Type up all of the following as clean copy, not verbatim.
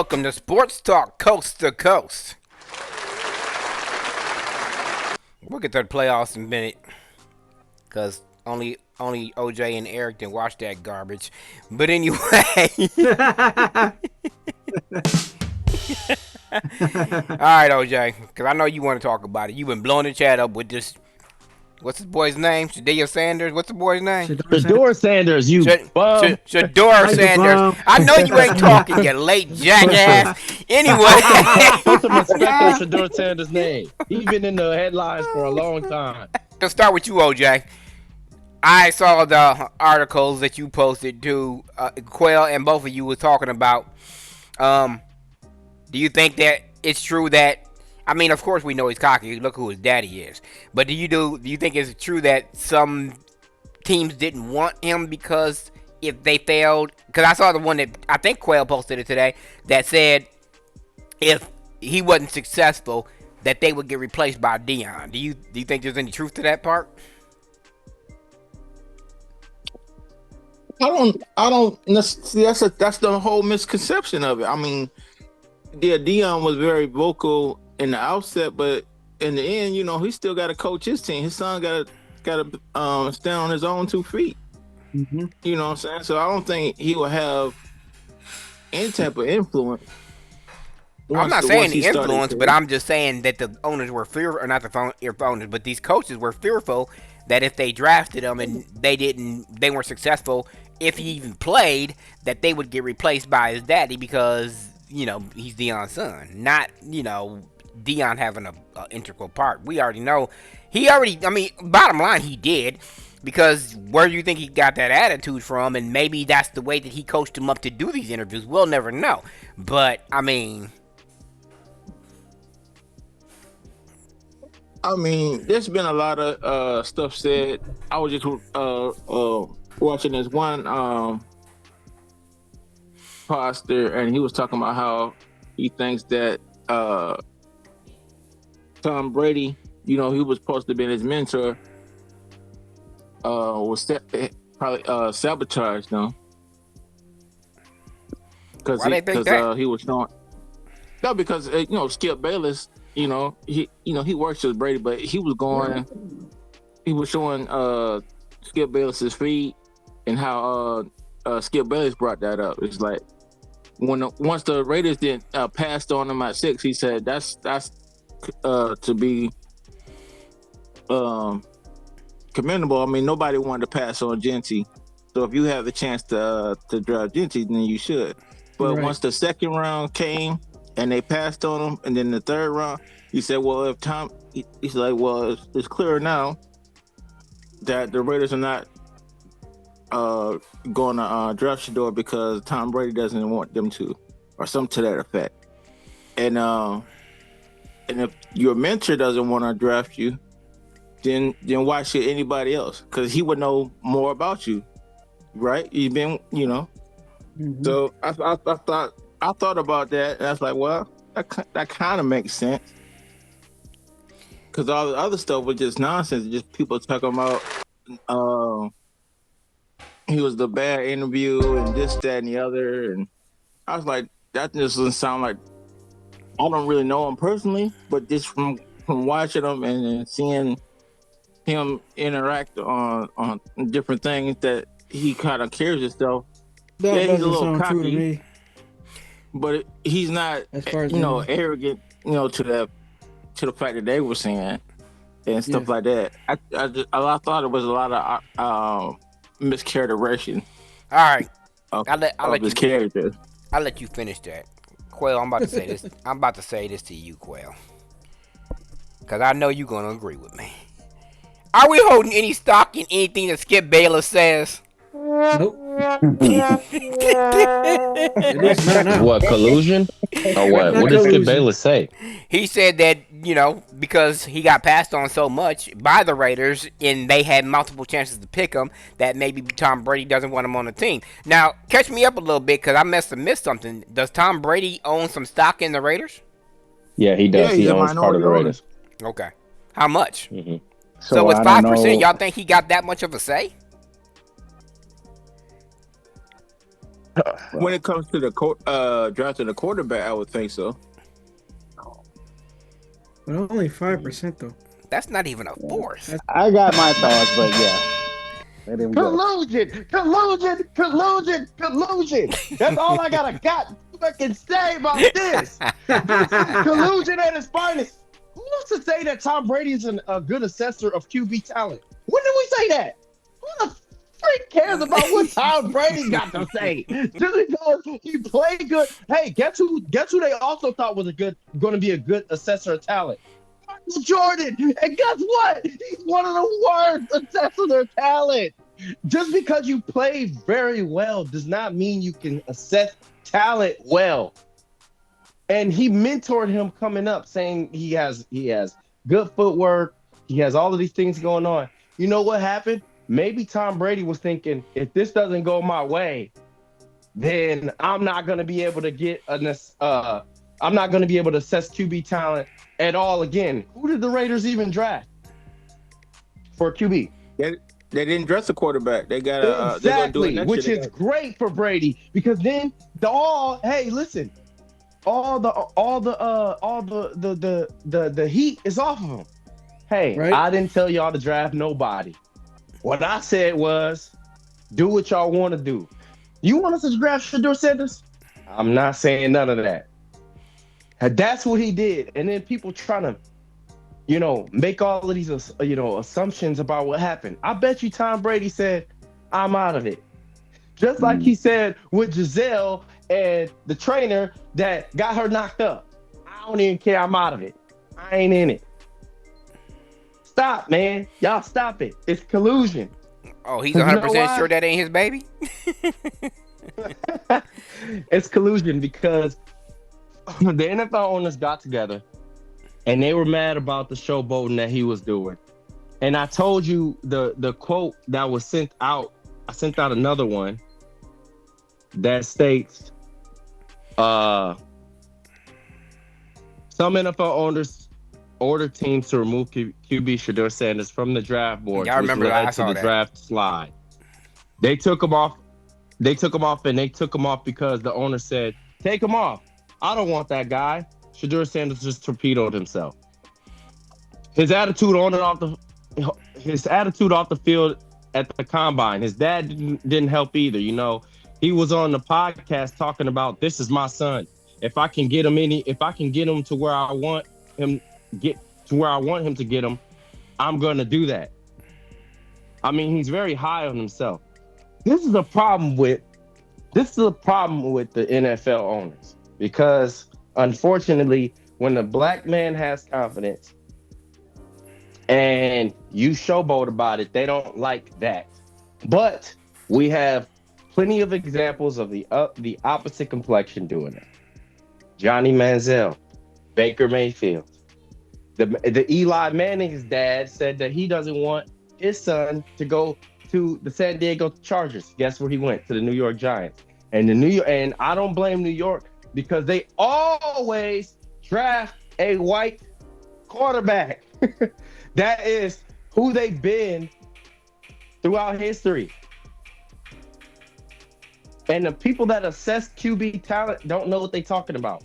welcome to Sports Talk Coast to Coast. We'll get to the playoffs in a minute, because only OJ and Eric can watch that garbage. But anyway. Alright, OJ, because I know you want to talk about it. You've been blowing the chat up with this. What's the boy's name? Shadea Sanders? What's the boy's name? Shador Sanders, you bum. Shador Sanders. I know you ain't talking, you late jackass. Anyway. Put some respect on Shador Sanders' name. He's been in the headlines for a long time. Let's start with you, OJ. I saw the articles that you posted to Quail, and both of you were talking about. Do you think that it's true that? I mean, of course we know he's cocky. Look who his daddy is. But do you think it's true that some teams didn't want him because if they failed? Because I saw the one that I think Quail posted it today that said if he wasn't successful, that they would get replaced by Dion. Do you think there's any truth to that part? I don't see, that's the whole misconception of it. I mean, yeah, Dion was very vocal in the outset, but in the end, he still got to coach his team. His son got to stand on his own 2 feet. Mm-hmm. You know what I'm saying? So I don't think he will have any type of influence. I'm not saying the influence, but I'm just saying that the owners were fearful, or not the owners, but these coaches were fearful that if they drafted him and they weren't successful, if he even played, that they would get replaced by his daddy because, he's Dion's son. Not, Dion having an integral part. We already know. Bottom line, he did. Because where do you think he got that attitude from? And maybe that's the way that he coached him up to do these interviews. We'll never know. But, there's been a lot of stuff said. I was just watching this one pastor, and he was talking about how he thinks that Tom Brady, he was supposed to be his mentor, was probably sabotaged them because he was showing. No, because Skip Bayless, he works with Brady, but he was showing Skip Bayless's feed and how Skip Bayless brought that up. It's like once the Raiders passed on him at 6, he said that's to be commendable. I mean, nobody wanted to pass on Genty, so if you have the chance to draft Genty, then you should. But once the second round came and they passed on him, and then the third round, he said, well, if Tom, he's like, well, it's clear now that the Raiders are not going to draft Shador because Tom Brady doesn't want them to, or something to that effect. And if your mentor doesn't want to draft you, then why should anybody else? Because he would know more about you, right? You've been, Mm-hmm. So I thought about that, and I was like, well, that kind of makes sense. Because all the other stuff was just nonsense. Just people talking about he was the bad interview and this, that, and the other. And I was like, that just doesn't sound like, I don't really know him personally, but just from watching him and seeing him interact on different things that he kind of carries himself. That he's a doesn't little sound cocky, true to me. but he's not, As far as arrogant, to the fact that they were saying and stuff like that. I thought it was a lot of mischaracterization. all right. Of I'll let his you character. I'll let you finish that. Quail, I'm about to say this. I'm about to say this to you, Quail. Because I know you're going to agree with me. Are we holding any stock in anything that Skip Bayless says? Nope. At least not now. What, collusion? Or what? What did Skip Bayless say? He said that, because he got passed on so much by the Raiders and they had multiple chances to pick him, that maybe Tom Brady doesn't want him on the team. Now, catch me up a little bit because I must have missed something. Does Tom Brady own some stock in the Raiders? Yeah, he does. Yeah, he owns part of the Raiders. Okay. How much? Mm-hmm. So with 5%, y'all think he got that much of a say? When it comes to the drafting a quarterback, I would think so. But only 5% though. That's not even a fourth. I got my thoughts, but yeah. There we go. Collusion. That's all I got fucking say about this. This is collusion at its finest. Who wants to say that Tom Brady is a good assessor of QB talent? When did we say that? Who the freak cares about what Tom Brady got to say? Just because he played good. Hey, guess who they also thought was going to be a good assessor of talent? Michael Jordan. And guess what? He's one of the worst assessors of talent. Just because you play very well does not mean you can assess talent well. And he mentored him coming up, saying he has good footwork. He has all of these things going on. You know what happened? Maybe Tom Brady was thinking, if this doesn't go my way, then I'm not going to be able to I'm not going to be able to assess QB talent at all again. Who did the Raiders even draft for QB? They didn't draft a quarterback. They got exactly, which is great for Brady because then the heat is off of him. Hey, right? I didn't tell y'all to draft nobody. What I said was, do what y'all want to do. You want us to draft Shedeur Sanders? I'm not saying none of that. And that's what he did. And then people trying to, make all of these, assumptions about what happened. I bet you Tom Brady said, I'm out of it. Just like he said with Giselle and the trainer that got her knocked up. I don't even care. I'm out of it. I ain't in it. Stop, man. Y'all stop it. It's collusion. Oh, he's 100% sure that ain't his baby? It's collusion because the NFL owners got together and they were mad about the showboating that he was doing. And I told you the quote that was sent out. I sent out another one that states, some NFL owners order teams to remove QB Shedeur Sanders from the draft board. I remember that. I saw the draft slide. They took him off. And they took him off because the owner said, "Take him off. I don't want that guy." Shedeur Sanders just torpedoed himself. His attitude off the field at the combine. His dad didn't help either. He was on the podcast talking about, this is my son. If I can get him to where I want him to get him, I'm going to do that. I mean, he's very high on himself. This is a problem with the NFL owners because unfortunately, when the black man has confidence and you showboat about it, they don't like that. But we have plenty of examples of the opposite complexion doing it. Johnny Manziel, Baker Mayfield. The Eli Manning's dad said that he doesn't want his son to go to the San Diego Chargers. Guess where he went? To the New York Giants. And I don't blame New York because they always draft a white quarterback. That is who they've been throughout history. And the people that assess QB talent don't know what they're talking about.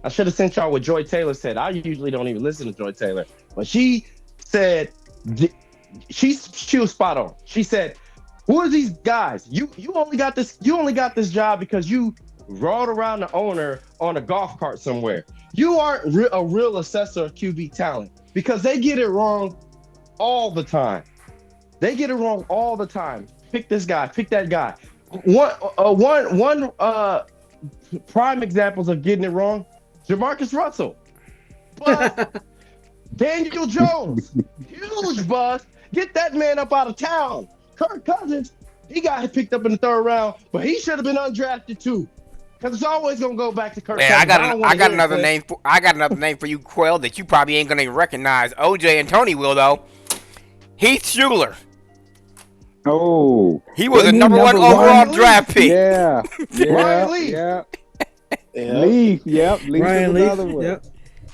I should have sent y'all what Joy Taylor said. I usually don't even listen to Joy Taylor, but she said she was spot on. She said, "Who are these guys? You only got this job because you rode around the owner on a golf cart somewhere. You aren't a real assessor of QB talent because they get it wrong all the time. Pick this guy, pick that guy. One prime examples of getting it wrong, Jamarcus Russell. But Daniel Jones, huge bust. Get that man up out of town. Kirk Cousins, he got picked up in the third round, but he should have been undrafted too. Because it's always gonna go back to Kirk Cousins. I got another name for you, Quell, that you probably ain't gonna recognize. OJ and Tony will though. Heath Schuler. Oh, he was a number one overall draft pick. Yeah, Ryan Leaf. Yeah. Leaf. Yep. Leaf Ryan is another Leaf. one. Yep.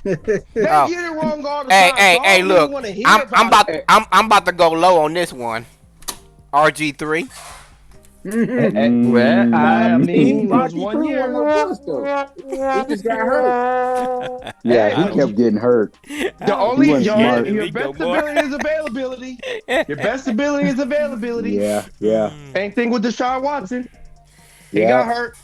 They get it wrong all the time. Hey, look. I'm about to go low on this one. RG3. Well, I mean, it was Rocky 1 Third wasn't year. no bust though. He just got hurt. Yeah, he Hey, kept getting hurt. the He only wasn't your smart. your Nico best boy. ability is availability. Your best ability is availability. Yeah, yeah, Same thing with Deshaun Watson. He yeah. got hurt.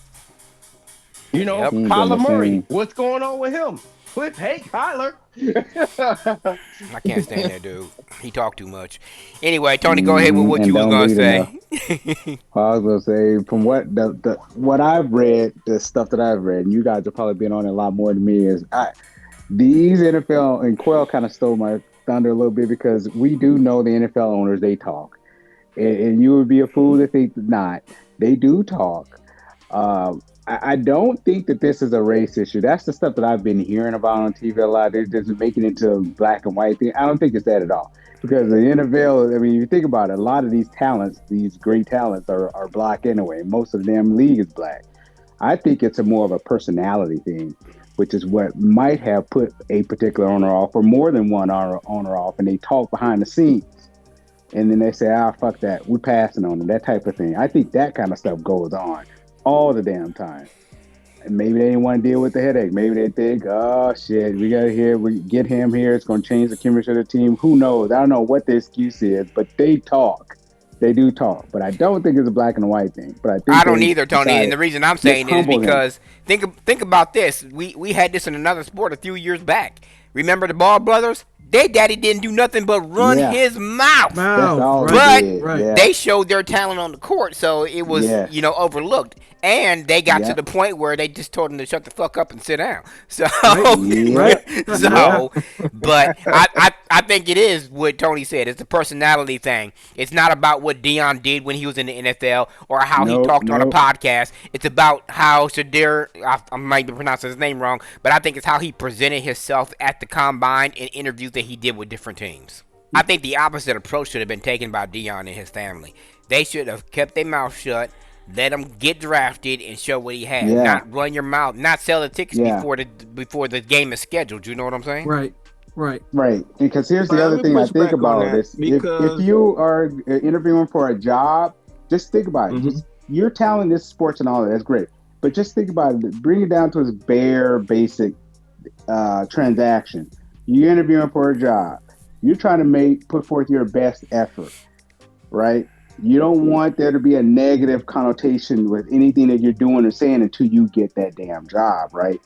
You know, Yep. He ain't been the Kyler Murray. same. What's going on with him? Cliff hate Kyler. I can't stand that dude. He talk too much. Anyway, Tony, go ahead with what And you was don't gonna lead enough. say. I was gonna say, from what I've read, the stuff that I've read, and you guys have probably been on it a lot more than me, is these NFL and Quell kind of stole my thunder a little bit because we do know the NFL owners, they talk, and you would be a fool to think not. They do talk. I don't think that this is a race issue. That's the stuff that I've been hearing about on TV a lot. They're just making it into a black and white thing. I don't think it's that at all. Because the NFL, I mean, you think about it, a lot of these talents, these great talents, are black anyway. Most of the damn league is black. I think it's a more of a personality thing, which is what might have put a particular owner off or more than one owner off, and they talk behind the scenes. And then they say, fuck that. We're passing on them, that type of thing. I think that kind of stuff goes on all the damn time. And maybe they didn't want to deal with the headache. Maybe they think, oh shit, we get him here. It's going to change the chemistry of the team. Who knows? I don't know what the excuse is, but they talk. They do talk, but I don't think it's a black and white thing. But I think I don't they either, Tony. And decided, the reason I'm let's saying it is humble him. because think about this. We had this in another sport a few years back. Remember the Ball brothers? Their daddy didn't do nothing but run Yeah, his mouth. that's all But they did. right. Yeah, they showed their talent on the court, so it was, yes, overlooked. And they got to yeah, the point where they just told him to shut the fuck up and sit down. So, Right. yeah, Right. yeah, so, but I think it is what Tony said. It's a personality thing. It's not about what Dion did when he was in the NFL or how he nope, talked on a nope. podcast. It's about how Shadir, I might be pronouncing his name wrong, but I think it's how he presented himself at the combine and interviews that he did with different teams. I think the opposite approach should have been taken by Dion and his family. They should have kept their mouth shut, let him get drafted, and show what he had. Yeah, Not run your mouth, not sell the tickets yeah. before the game is scheduled. You know what I'm saying? Right. Right. Right, because here's the But let other me thing I push think back on about that is if because you are interviewing for a job, just think about it. Mhm. Just your talent is sports and all that. That's great, but just think about it. Bring it down to its bare, basic transaction. You're interviewing for a job. You're trying to put forth your best effort, right? You don't want there to be a negative connotation with anything that you're doing or saying until you get that damn job, right?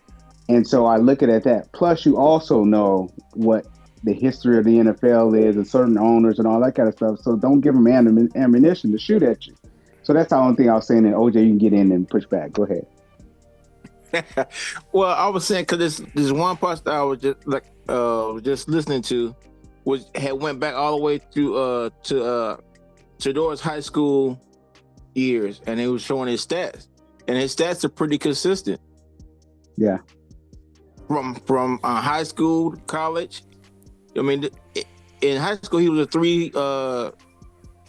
And so I look at that. Plus, you also know what the history of the NFL is and certain owners and all that kind of stuff. So don't give them ammunition to shoot at you. So that's the only thing I was saying. And OJ, you can get in and push back. Go ahead. well, I was saying because this one part that I was just listening to had went back all the way to Shador's high school years, and it was showing his stats, and his stats are pretty consistent. Yeah. From high school to college. I mean, in high school he was a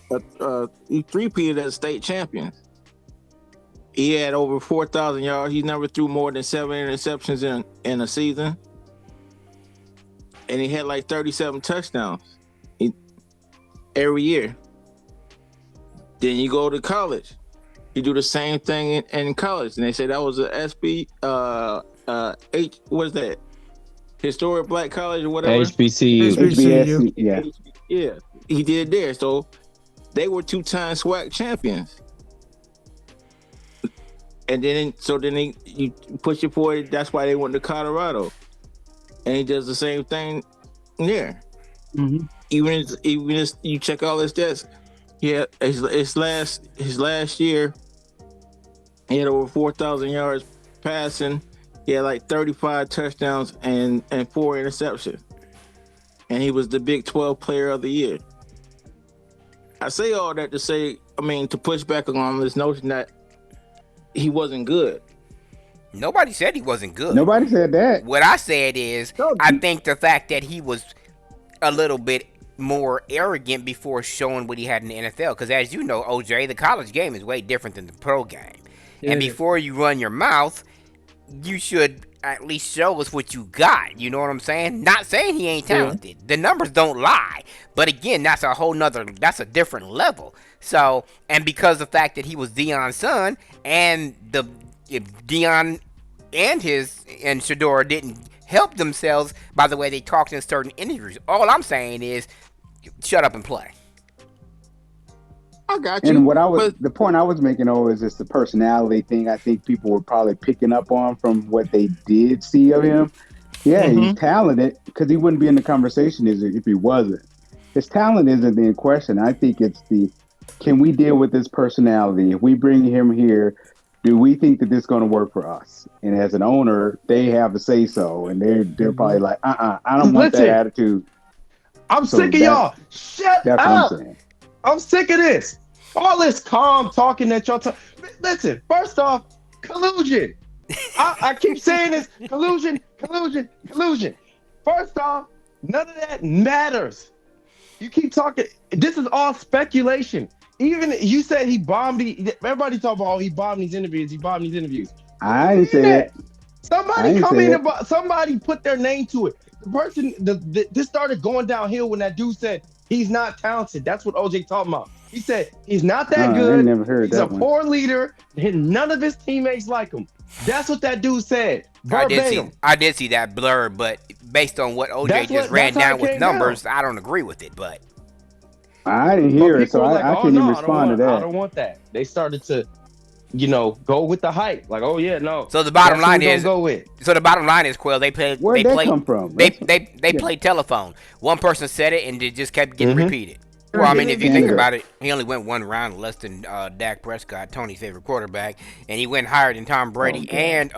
three-peated as state champion. He had over 4,000 yards. He never threw more than 7 interceptions in a season, and he had like 37 touchdowns every year. Then you go to college, you do the same thing in college, and they say that was a SB. What is that? Historic Black College or whatever. HBCU. HBSC, yeah. Yeah, he did there. So they were 2-time SWAC champions. And then you push it forward. That's why they went to Colorado, and he does the same thing there. Mm-hmm. Even as you check all his stats, yeah, his last year, he had over 4,000 yards passing. He had like 35 touchdowns and 4 interceptions, and he was the Big 12 Player of the Year. I say all that to say, to push back on this notion that he wasn't good. Nobody said he wasn't good. Nobody said that. What I said is, I think the fact that he was a little bit more arrogant before showing what he had in the NFL. Because as you know, OJ, the college game is way different than the pro game. And before you run your mouth, you should at least show us what you got. You know what I'm saying? Not saying he ain't talented. The numbers don't lie. But again, that's a different level. So, and because the fact that he was Deion's son, and if Deion and Shador didn't help themselves by the way they talked in certain interviews. All I'm saying is, shut up and play. I got you. And the point I was making is just the personality thing. I think people were probably picking up on from what they did see of him. Yeah, he's talented, because he wouldn't be in the conversation if he wasn't. His talent isn't in question. I think it's can we deal with this personality? If we bring him here, do we think that this is going to work for us? And as an owner, they have to say so, and they're probably like, I don't want that attitude. I'm sick of y'all. Shut up. What I'm saying. I'm sick of this. All this calm talking that y'all talk. Listen, first off, collusion. I keep saying this. Collusion. First off, none of that matters. You keep talking. This is all speculation. Even you said he bombed. Everybody talk about he bombed these interviews. I didn't say it. Somebody put their name to it. The person, this started going downhill when that dude said he's not talented. That's what OJ talking about. He said he's not that good. I never heard he's that a poor leader. And none of his teammates like him. That's what that dude said. Verbatim. I did see that blur, but based on what OJ just ran down with numbers, I don't agree with it. But I didn't hear it, so I couldn't respond to that. I don't want that. They started to, go with the hype. Like, oh yeah, no. So the bottom line is, Quill, they play. Where'd that come from? They play telephone. One person said it, and it just kept getting repeated. Well, I mean, if you think about it, he only went one round less than Dak Prescott, Tony's favorite quarterback, and he went higher than Tom Brady and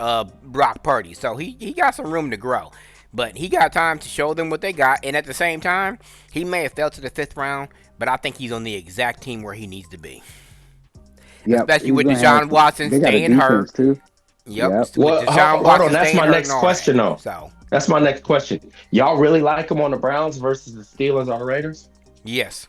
Brock Purdy. So he got some room to grow. But he got time to show them what they got, and at the same time, he may have fell to the 5th round, but I think he's on the exact team where he needs to be. Yep, especially with Deshaun Watson staying hurt. Too. Yep. Well, hold on. That's my next question, though. So that's my next question. Y'all really like him on the Browns versus the Steelers or the Raiders? Yes.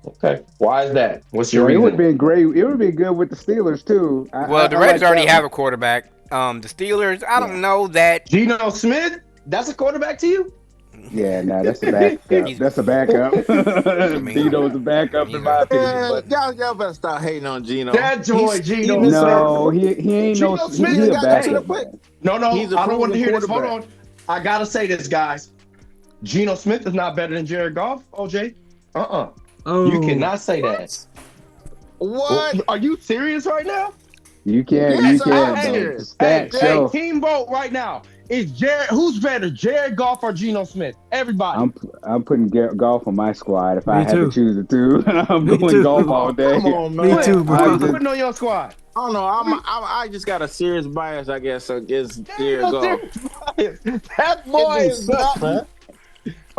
Okay. Why is that? What's your reason? It would have been great. It would have been good with the Steelers too. The Raiders already have a quarterback. The Steelers, I don't know that. Geno Smith, that's a quarterback to you? Yeah, no, that's a backup. That's a backup. Geno's a backup in my opinion. Y'all better start hating on Geno. That joy, Geno. No, he ain't no. He's a backup. No, I don't want to hear this. Hold on. I gotta say this, guys. Geno Smith is not better than Jared Goff, OJ. Oh. You cannot say that. What? Are you serious right now? You can't. Hey, team vote right now. Who's better, Jared Goff or Geno Smith? Everybody. I'm putting Goff on my squad if I had to choose the two. I'm going Goff all day. Come on, man. Me too, bro. I'm putting on your squad. I don't know. I just got a serious bias, I guess, against Jared Goff. That boy is not, man.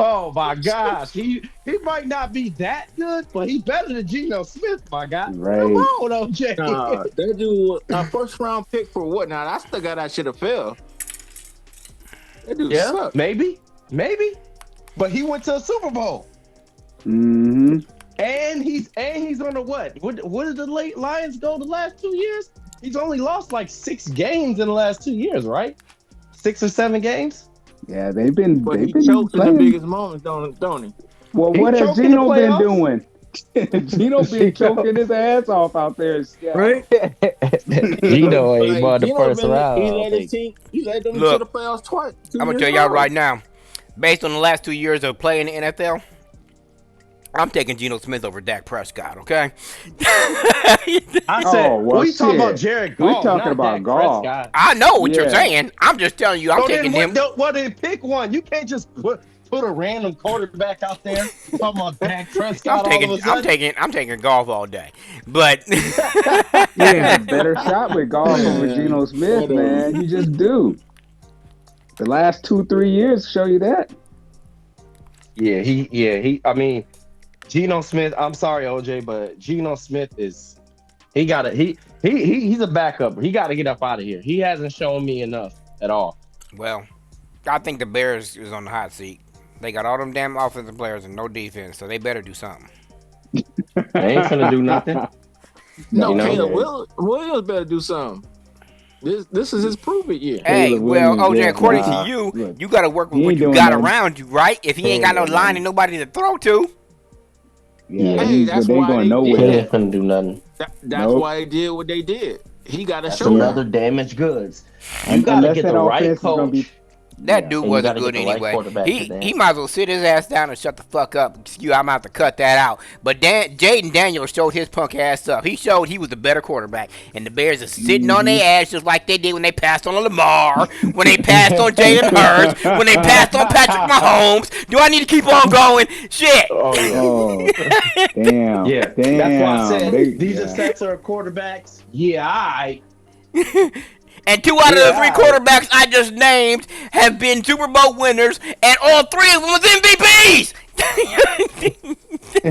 Oh my gosh, he might not be that good, but he's better than Geno Smith, my guy. Right. Come on, OJ. That dude, a first round pick for what? Now I still got that shit to fill. That dude sucked. Maybe, but he went to a Super Bowl. Mm-hmm. And he's on the what? What did the Lions go the last 2 years? He's only lost like 6 games in the last 2 years, right? 6 or 7 games. Yeah, they've been choked in the biggest moments, don't he? Well, what has Geno been doing? Geno been choking his ass off out there, right? Geno ain't won the first round. He led them to the playoffs twice. I'm gonna tell y'all right now, based on the last 2 years of playing in the NFL, I'm taking Geno Smith over Dak Prescott. Okay. I said, we talking about Jared Goff. We're talking about Goff. I know what you're saying. I'm just telling you, I'm taking him. Well, then pick one. You can't just put a random quarterback out there. Talking about Dak Prescott. I'm taking Goff all day. But yeah, better shot with Goff over Geno Smith, man. You just do. The last 2-3 years show you that. Yeah, I mean, Geno Smith, I'm sorry, OJ, but Geno Smith he's a backup. He got to get up out of here. He hasn't shown me enough at all. Well, I think the Bears is on the hot seat. They got all them damn offensive players and no defense, so they better do something. They ain't finna do nothing. No, Caleb Williams better do something. This is his prove it year. Hey, Caleb well, Williams, OJ, yeah, according nah. to you, Look, you got to work with he what ain't you doing got nothing. around you, right? If he ain't got no line and nobody to throw to. Yeah, Hey, that's they why going they He nowhere. ain't finna do nothing. That's Nope. why they did what they did. He got to That's show another them. damaged goods. You And got to unless get that the right offense is gonna be, coach, That yeah. dude and you got wasn't to get good the right anyway. quarterback for He that. might as well sit his ass down and shut the fuck up. Excuse, I'm about to cut that out. But Jaden Daniels showed his punk ass up. He showed he was the better quarterback. And the Bears are sitting on their ass just like they did when they passed on Lamar, when they passed on Jalen Hurts, when they passed on Patrick Mahomes. Do I need to keep on going? Shit. Oh yeah, Oh, damn, Yeah, that's why I damn. said these Yeah. assessor quarterbacks. Yeah, I. And 2 out of the 3 Yeah, quarterbacks I just named have been Super Bowl winners, and all 3 of them was MVPs.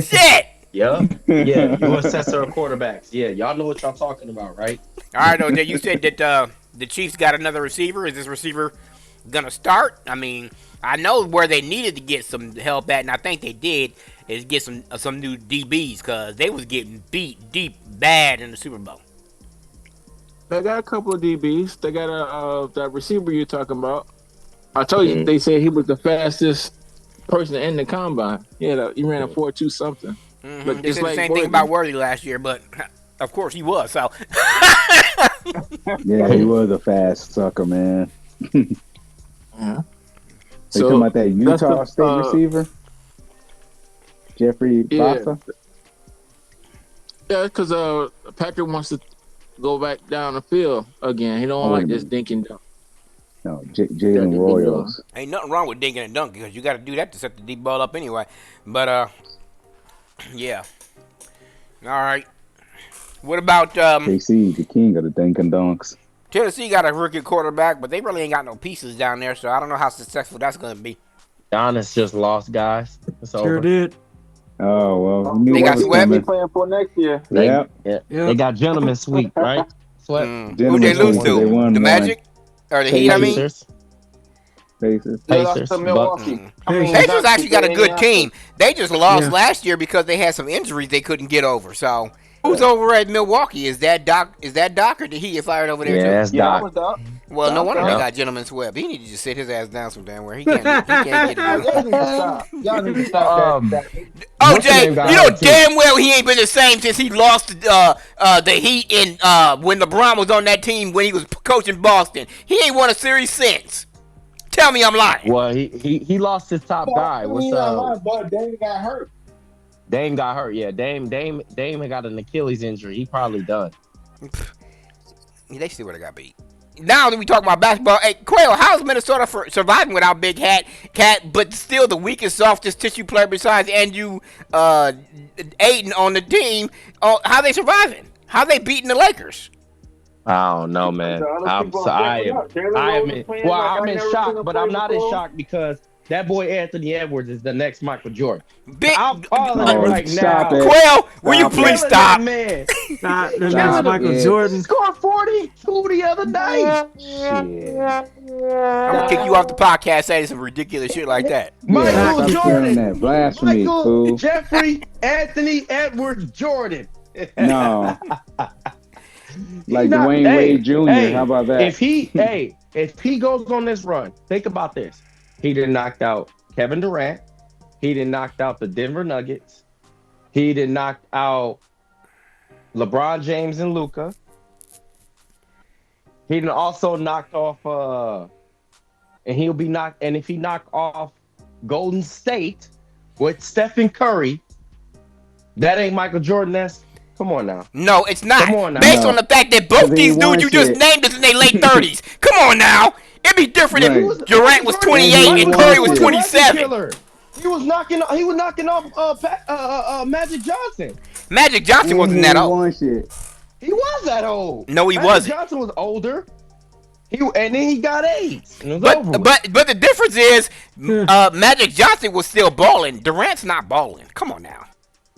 Shit. yeah, yeah. You assessor quarterbacks. Yeah, y'all know what y'all talking about, right? All right, OJ, you said that the Chiefs got another receiver. Is this receiver gonna start? I mean, I know where they needed to get some help at, and I think they did, is get some new DBs because they was getting beat deep bad in the Super Bowl. They got a couple of DBs. They got that receiver you're talking about. I told you they said he was the fastest person in the combine. Yeah, he ran a 4.2 something. But They just said the like same thing about Worthy last year, but of course he was. So Yeah, he was a fast sucker, man. yeah. They talking about that Utah State receiver, Jeffrey Bassa. Yeah, because Patrick wants to go back down the field again. He don't like this dink and dunk. No, Jalen Royals. ain't nothing wrong with dinking and dunking because you got to do that to set the deep ball up anyway. But yeah. All right. What about KC, the king of the dink and dunks? Tennessee? Got a rookie quarterback, but they really ain't got no pieces down there, so I don't know how successful that's going to be. Giannis just lost, guys. It's Sure over. did. Oh well, we knew They what got was swept. coming. Playing for next year. Yep. They got gentlemen sweep, right? Swept. Who they lose They to? won The one. Magic or the Heat? I mean, Pacers. Pacers. Pacers. Bucks. Pacers actually got a good team. They just lost Yeah. last year because they had some injuries they couldn't get over. So who's over at Milwaukee? Is that Doc? Is that Doc, or did he get fired over there Yeah, too? that's Doc. Well, no wonder they Yeah. got gentlemen swept. He need to just sit his ass down somewhere. He can't get it. Y'all need to stop that. OJ, name got you know hurt, too. damn well he ain't been the same since he lost the Heat in when LeBron was on that team when he was coaching Boston. He ain't won a series since. Tell me I'm lying. Well, he lost his top guy. What's up? But Dame got hurt. Dame got hurt. Yeah, Dame had got an Achilles injury. He probably done. They still would have got beat. Now that we talk about basketball, hey Quail, how's Minnesota surviving without Big Cat, but still the weakest, softest tissue player besides Andrew Ayton on the team? How they surviving? How they beating the Lakers? I don't know, man. I'm in shock, but I'm not in shock because that boy Anthony Edwards is the next Michael Jordan. I'm calling it right now. Quail, will you please stop? Man. That man's Michael Jordan. He scored 42 the other night. I'm gonna kick you off the podcast saying some ridiculous shit like that. Michael Jordan. That blasphemy, Michael fool. Jeffrey Anthony Edwards Jordan. No. Like Dwayne Wade Jr. How about that? If he goes on this run, think about this. He done knocked out Kevin Durant. He done knocked out the Denver Nuggets. He done knocked out LeBron James and Luka. He done also knocked off and he'll be knocked, and if he knock off Golden State with Stephen Curry, that ain't Michael Jordan. Come on now. No, it's not. Come on now. Based on the fact that both these dudes you just shit. named is in their late 30s. Come on now. It'd be different if Durant was 28 and Curry was 27. He was knocking off Magic Johnson. Magic Johnson wasn't that old. Shit. He was that old. No, he Magic wasn't. Johnson was older. And then he got AIDS. And it was But over with. but the difference is Magic Johnson was still balling. Durant's not balling. Come on now.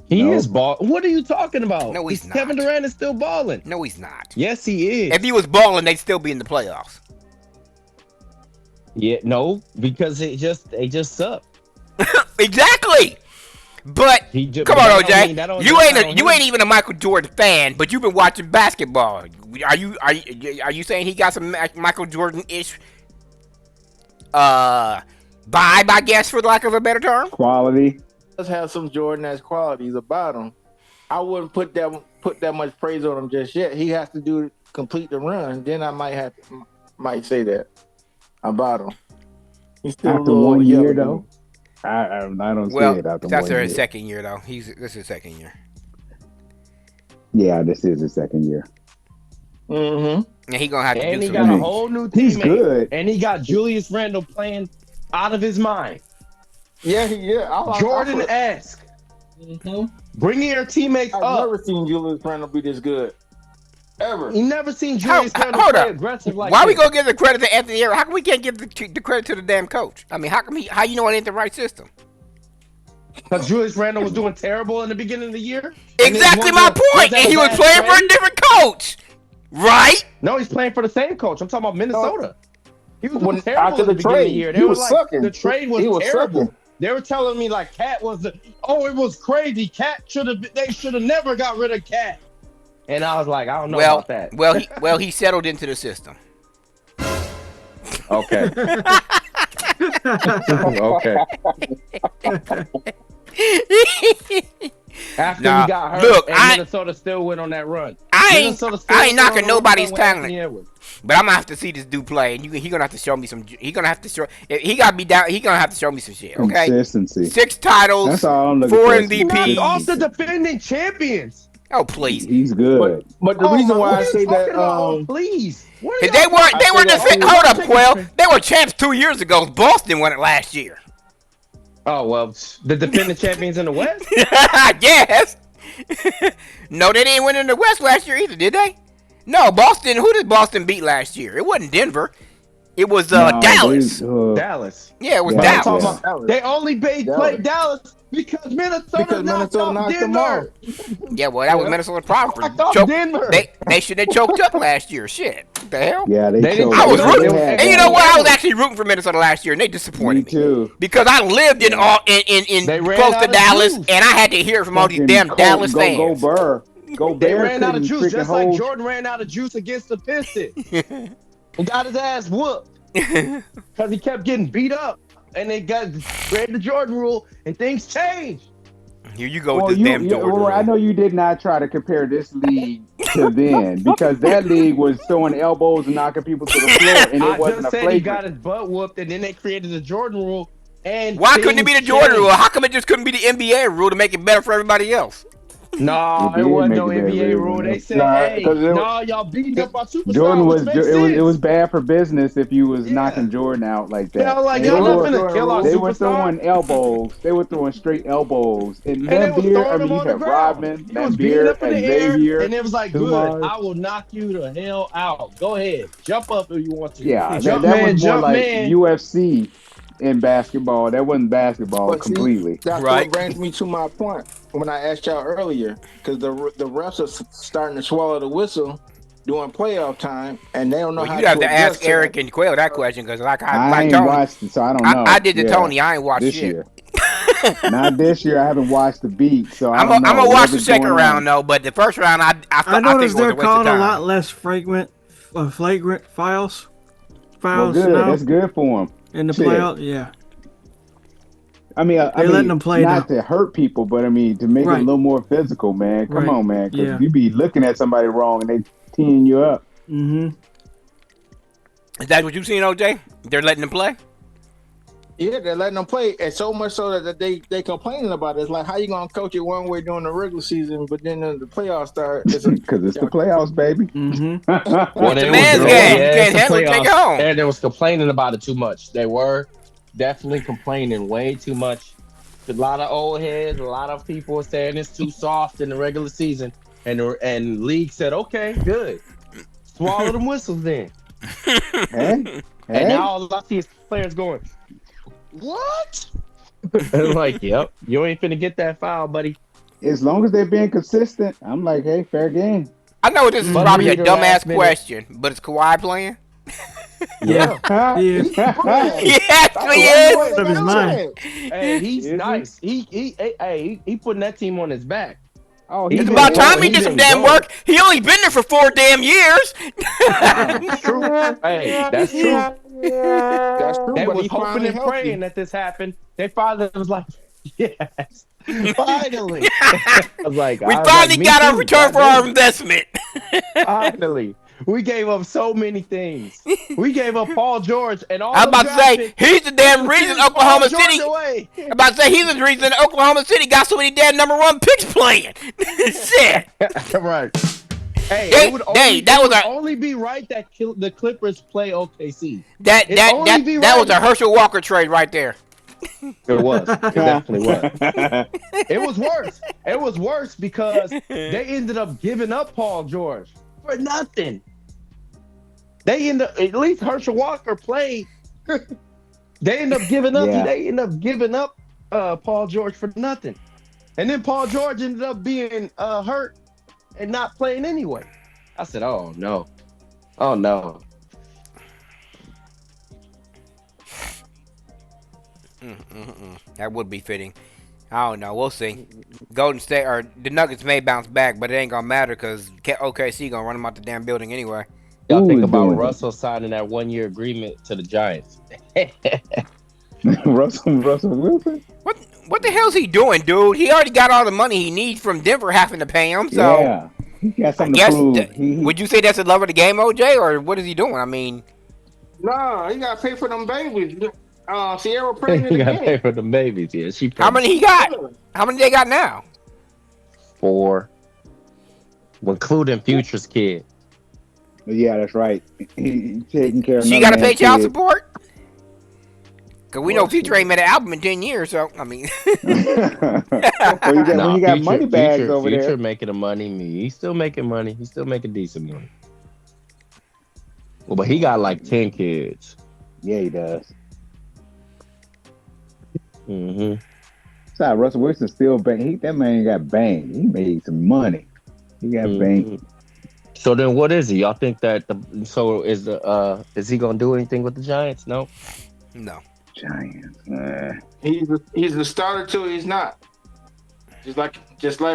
He is balling. What are you talking about? No, he's not. Kevin Durant is still balling. No, he's not. Yes, he is. If he was balling, they'd still be in the playoffs. Yeah, no, because they just suck. Exactly. But come on, OJ, you ain't even a Michael Jordan fan, but you've been watching basketball. Are you saying he got some Michael Jordan-ish vibe, I guess, for lack of a better term? Quality. Does have some Jordan-esque qualities about him. I wouldn't put that much praise on him just yet. He has to complete the run. Then I might say that about him. He's still after 1 year though. I don't see it after 1 year. That's his second year though. This is his second year. Yeah, this is his second year. Mm-hmm. And he gonna have to and do he some got things. a whole new teammate. He's good. And he got Julius Randle playing out of his mind. Yeah. Jordan-esque. Mm-hmm. Bringing your teammates up. I've never seen Julius Randle be this good. Ever. You never seen Julius Randle play aggressive like Why this. we gonna give the credit to Anthony Edwards? How come we can't give the credit to the damn coach? I mean, how you know it ain't the right system? Because Julius Randle was doing terrible in the beginning of the year? Exactly my point. And he was playing for a different coach. Right? No, he's playing for the same coach. I'm talking about Minnesota. He was doing terrible after in the the beginning of the trade, year. he was sucking. The trade was terrible. Sucking. They were telling me like Cat was it was crazy. They should have never got rid of Cat. And I was like, I don't know about that. He settled into the system. Okay. Okay. After he got hurt, look, Minnesota still went on that run. I ain't knocking nobody's talent, but I'm gonna have to see this dude play, and he gonna have to show me some. He gonna have to show. If he got me down, he gonna have to show me some shit. Okay. Consistency. 6 titles. That's all I'm looking 4 for. MVPs. Off the defending champions. Oh please. He's good. But the reason why I say that, please. They were defending. Hold up, Quell. They were champs 2 years ago. Boston won it last year. Oh well, the defending champions in the West. Yes. No, they didn't win in the West last year either, did they? No, Boston. Who did Boston beat last year? It wasn't Denver. It was Dallas. Dallas. Yeah, it was Dallas. They only played Dallas because Minnesota knocked them off. Yeah, well, that was Minnesota's problem. Denver. They should have choked up last year. Shit, what the hell? Yeah, they choked. I was rooting, and you know what? I was actually rooting for Minnesota last year, and they disappointed me. Too. Because I lived in close to Dallas, and I had to hear from all these damn Dallas fans. Go Burr. Go They Bear ran out of juice, just hold. like Jordan ran out of juice against the Pistons. And got his ass whooped because he kept getting beat up, and they read the Jordan rule, and things changed. Here you go with this damn Jordan rule. I know you did not try to compare this league to then, because that league was throwing elbows and knocking people to the floor, and it wasn't a flagrant. He got his butt whooped, and then they created the Jordan rule. And why couldn't it be the Jordan rule? How come it just couldn't be the NBA rule to make it better for everybody else? No, it wasn't no NBA rule. They said, "Hey, no, y'all beat up our superstars." Jordan was it was bad for business if you was knocking Jordan out like that. Yeah, like y'all not gonna kill our superstars. They were throwing elbows. They were throwing straight elbows. And then Beer, I mean, you had Rodman, and Beer, and Xavier, and it was like, "Good, I will knock you the hell out. Go ahead, jump up if you want to." Yeah, that was more like UFC. In basketball, that wasn't basketball completely. That's what brings me to my point when I asked y'all earlier, because the refs are starting to swallow the whistle during playoff time, and they don't know how to. You have to ask Eric and Quail that question, because I ain't watched it, so I don't know. I did the Tony. I ain't watched this shit. Year. Not this year. I haven't watched the beat, so I'm gonna watch the second round though. But the first round, I noticed think they're calling a lot less flagrant fouls. Well, good. Now that's good for them in the playoff. Yeah. I mean, letting them play not to hurt people, but I mean to make it a little more physical, man. Come on, man, because you be looking at somebody wrong and they teeing you up. Mm-hmm. Is that what you seen, OJ? They're letting them play. Yeah, they're letting them play, and so much so that they complaining about it. It's like, how you gonna coach it one way during the regular season, but then the playoffs start? Because it's the playoffs, baby. Mm-hmm. Well, it's a man's game. You can't handle it. Take it home. And they was complaining about it too much. They were definitely complaining way too much. A lot of old heads, a lot of people were saying it's too soft in the regular season, and league said, okay, good, swallow them whistles then. And now all I see is players going, what? And like, yep, you ain't finna get that foul, buddy. As long as they're being consistent, I'm like, hey, fair game. I know this is probably a dumbass question, but is Kawhi playing? Yeah. He is. He actually is. Of his mind. Hey, he's nice. He putting that team on his back. Oh, It's didn't about go. time he He did some didn't damn go. work. He only been there for 4 damn years. That's true. Hey, that's true. That's true. They but was he hoping finally and healthy. praying that this happened. They finally was like, yes, finally. I was like, We I was finally like, me got our too. return for Goddamn. our investment. Finally. We gave up so many things. We gave up Paul George and all I'm them about to draft say picks he's the damn to reason send Oklahoma Paul George City. away. I'm about to say he's the reason Oklahoma City got so many damn number 1 picks playing. Shit. Right. Hey, Hey, it would that only be right that the Clippers play OKC. that was a Herschel Walker trade right there. It was. It definitely was. It was worse. It was worse because they ended up giving up Paul George for nothing. They end up, at least Herschel Walker played. They end up giving up. Yeah. They end up giving up Paul George for nothing, and then Paul George ended up being hurt and not playing anyway. I said, "Oh no, oh no." That would be fitting. I don't know. We'll see. Golden State or the Nuggets may bounce back, but it ain't gonna matter because OKC gonna run them out the damn building anyway. Y'all think Who is about doing Russell signing that 1-year agreement to the Giants? Russell Wilson? What the hell's he doing, dude? He already got all the money he needs from Denver having to pay him. So Yeah. He got I something guess to prove. would you say that's the love of the game, OJ, or what is he doing? I mean, No, he got to pay for them babies. Sierra pregnant You got to pay again. for the babies. Yeah, she. how many he got? How many they got now? 4, including Future's kid. Yeah, that's right. He taking care of She another got to pay man's child kid. support. Cause we know Future ain't made an album in 10 years, so I mean. When you got money bags over Future there. making the money. He's still making money. He's still making decent money. Well, but he got like 10 kids. Yeah, he does. Mm-hmm. So Russell Wilson still bang. That man got banged. He made some money. He got banged. So then, what is he? Y'all think that is he gonna do anything with the Giants? No. No. Giants. He's the starter till he's not. Just like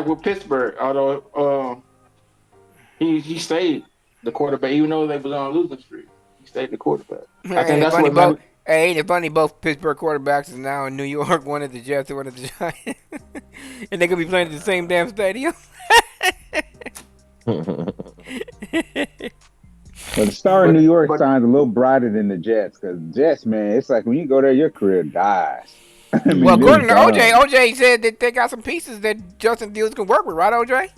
with Pittsburgh. Although he stayed the quarterback, even though they was on a losing streak. He stayed the quarterback. I think that's what. Hey, ain't it funny? Both Pittsburgh quarterbacks is now in New York. One at the Jets and one at the Giants, and they could be playing at the same damn stadium. But the star in New York sounds a little brighter than the Jets, because Jets, man, it's like when you go there, your career dies. I mean, Well, according to OJ said that they got some pieces that Justin Fields can work with, right, OJ?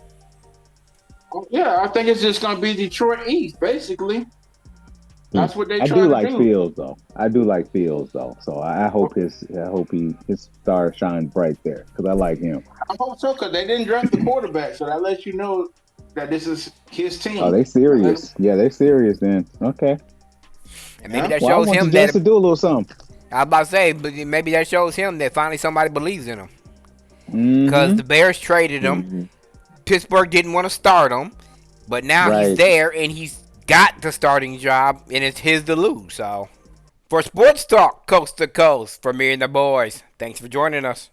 Yeah, I think it's just gonna be Detroit East, basically. That's what they trying to do. I do like Fields though. So I hope his star shines bright there, because I like him. I hope so, because they didn't draft the quarterback, so that lets you know that this is his team. Oh, they serious? Yeah, they serious then. Okay. And maybe that shows him that to do a little something. I was about to say, but maybe that shows him that finally somebody believes in him. Because the Bears traded him. Pittsburgh didn't want to start him, but now he's there and he's got the starting job, and it's his to lose. So, for Sports Talk Coast to Coast, from me and the boys, thanks for joining us.